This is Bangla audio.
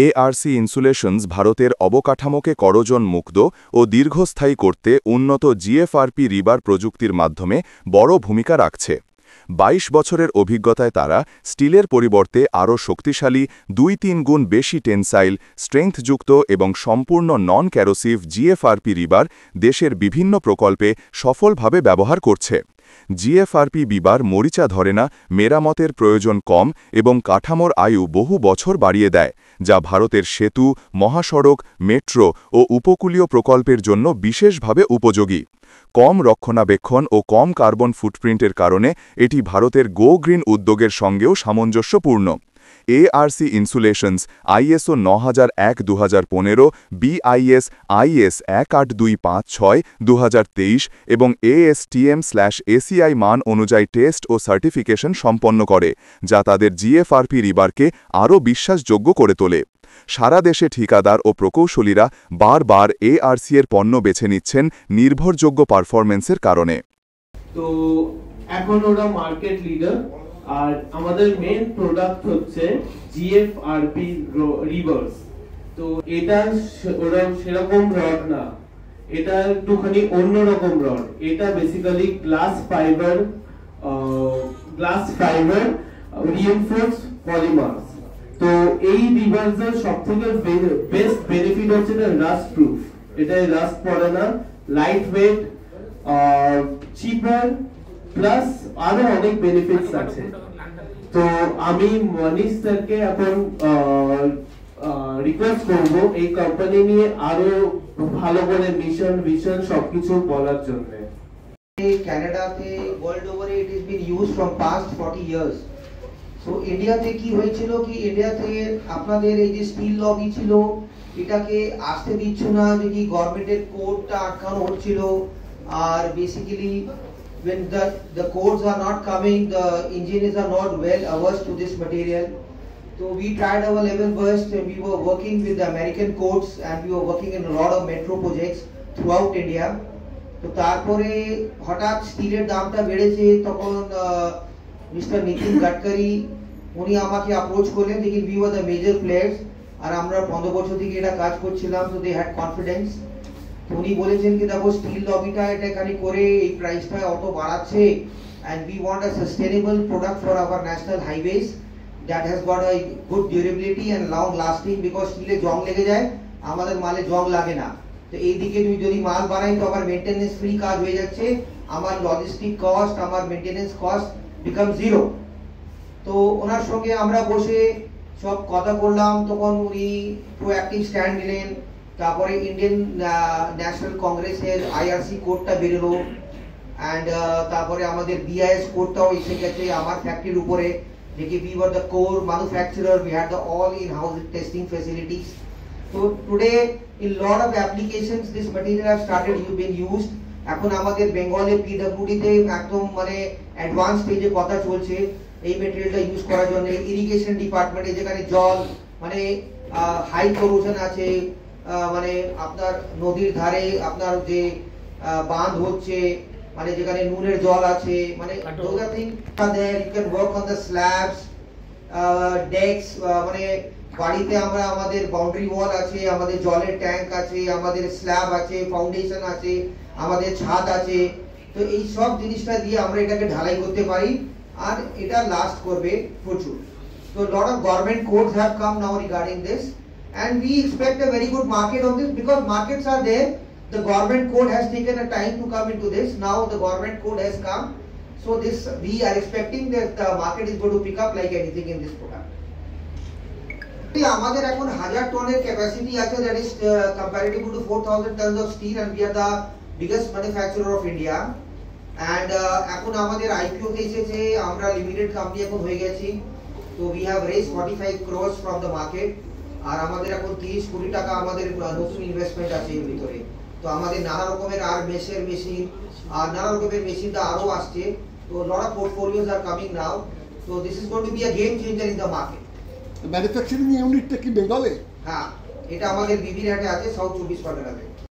এআরসি ইনসুলেশনস ভারতের অবকাঠামোকে করোজন মুক্ত ও দীর্ঘস্থায়ী করতে উন্নত জিএফআরপি রিবার প্রযুক্তির মাধ্যমে বড় ভূমিকা রাখছে। ২২ বছরের অভিজ্ঞতায় তারা স্টিলের পরিবর্তে আরও শক্তিশালী ২-৩ গুণ বেশি টেনসাইল, স্ট্রেংথযুক্ত এবং সম্পূর্ণ নন ক্যারোসিভ জিএফআরপি রিবার দেশের বিভিন্ন প্রকল্পে সফলভাবে ব্যবহার করছে। জিএফআরপি বিবার মরিচা ধরে না, মেরামতের প্রয়োজন কম এবং কাঠামোর আয়ু বহু বছর বাড়িয়ে দেয়, যা ভারতের সেতু, মহাসড়ক, মেট্রো ও উপকূলীয় প্রকল্পের জন্য বিশেষভাবে উপযোগী। কম রক্ষণাবেক্ষণ ও কম কার্বন ফুটপ্রিন্টের কারণে এটি ভারতের গো গ্রিন উদ্যোগের সঙ্গেও সামঞ্জস্যপূর্ণ। এআরসি ইনসুলেশনস আইএসও ৯০০১-২০১৫, বিআইএস আইএস ১৮২৫৬-২০২৩ এবং এএসটিএম/এসিআই মান অনুযায়ী টেস্ট ও সার্টিফিকেশন সম্পন্ন করে, যা তাদের জিএফআরপি রিবারকে আরও বিশ্বাসযোগ্য করে তোলে। সারা দেশে ঠিকাদার ও প্রকৌশলীরা বারবার এআরসি এর পণ্য বেছে নিচ্ছেন নির্ভরযোগ্য পারফরম্যান্সের কারণে। তো এখন ওরা মার্কেট লিডার, আর আমাদের মেইন প্রোডাক্ট হচ্ছে জিএফআরপি রিভার্স। তো এটা ওরা সেরকম রড না, এটা একটুখানি অন্যরকম রড। এটা basically glass fibre reinforced polymer. তো এই রিভার্সের সবথেকে বেস্ট বেনিফিট হচ্ছে রাস্ট প্রুফ। এটা রাস্ট পড়ে না, লাইট ওয়েট, চিপার, প্লাস আরো অনেক বেনিফিটস আছে। তো আমি মনীশ স্যারকে এখন রিকোয়েস্ট করব এই কোম্পানি নিয়ে আরো ভালো করে মিশন ভিশন সবকিছু বলার জন্য। কানাডাতে world over it is been used from past 40 years. So ইন্ডিয়াতে কি হয়েছিল কি ইন্ডিয়াতে আপনাদের এই যে স্টিল লবি ছিল এটাকে আসতে দিচ্ছ না, যে কি গভর্নমেন্টের কোডটা আটকানো হচ্ছিল। আর basically when the codes are not coming, the engineers are not well averse to this material. So we tried our level best, and we were working with the American codes, and we were working in a lot of metro projects throughout India. তো তারপরে হঠাৎ স্টিলের দামটা বেড়েছে, তখন মিস্টার নিতিন গাডকারি উনি আমাকে অ্যাপ্রোচ করলেন, দেখি we were the major players, আর আমরা 15 বছর থেকে এটা কাজ করছিলাম, so they had confidence. উনি বলেছেন কি দেখো স্টিল লবিটা এটা এখানে করে এই প্রাইসটা অত বাড়াচ্ছে, and we want a sustainable product for our national highways that has got a good durability and long lasting, because স্টিলে জং লেগে যায়, আমাদের মালে জং লাগে না। তো এই দিকে তুমি যদি মাল বানাই তো আমার মেইনটেনেন্স ফ্রি কাজ হয়ে যাচ্ছে, আমার লজিস্টিক কস্ট, আমার মেইনটেনেন্স কস্ট বিকাম জিরো। তো ওনার সঙ্গে আমরা বসে সব কথা বললাম, তখন উনি প্রোঅ্যাক্টিভ স্ট্যান্ড নিলেন। তারপরে ইন্ডিয়ান ন্যাশনাল কংগ্রেসের আইআরসি কোডটা বেরোলো, অ্যান্ড তারপরে আমাদের বিআইএস কোডটাও এসে গেছে আমার ফ্যাক্টরির উপরে, দেখি we were the core manufacturer, we had the all in-house testing facilities. So today in lot of applications this material have started being used. এখন আমাদের বেঙ্গলে পিডব্লিউডি তে একদম মানে অ্যাডভান্স স্টেজে কথা চলছে এই মেটেরিয়ালটা ইউজ করার জন্য। ইরিগেশন ডিপার্টমেন্টে যেখানে জল মানে হাই করোশন আছে, মানে আপনার নদীর ধারে আপনার যে বাঁধ হচ্ছে, মানে যেখানে নুনের জল আছে, মানে those are things are there. You can work on the slabs, decks, মানে বাড়িতে আমরা আমাদের বাউন্ডারি ওয়াল আছে, আমাদের জলের ট্যাঙ্ক আছে, আমাদের স্ল্যাব আছে, ফাউন্ডেশন আছে, আমাদের ছাদ আছে। তো এই সব জিনিসটা দিয়ে আমরা এটাকে ঢালাই করতে পারি, আর এটা লাস্ট করবে প্রচুর। So a lot of government codes have come now regarding this, and we expect a very good market on this, because markets are there. The government code has taken a time to come into this. Now the government code has come, so this we are expecting that the market is going to pick up like anything in this product. আমাদের এখন 1000 টনের ক্যাপাসিটি আছে, that is comparative to 4000 tons of steel, and we are the biggest manufacturer of India. And এখন আমাদের আইপিও এসেছে, আমরা লিমিটেড কোম্পানি এখন হয়ে গেছি। তো we have raised 45 crores from the market, আর আমাদের এখন 30 কোটি টাকা আমাদের নতুন ইনভেস্টমেন্ট আছে এর ভিতরে। তো আমাদের নানা রকমের আর মেশিন আর নানা রকমের মেশিনটা আরো আসছে। তো lot of portfolios are coming now, so this is going to be a game changer in the market. Manufacturing ইউনিটটা কি বেঙ্গলে? হ্যাঁ, এটা আমাদের বিবিরহাটে আছে, সাউথ 24 পরগনাতে।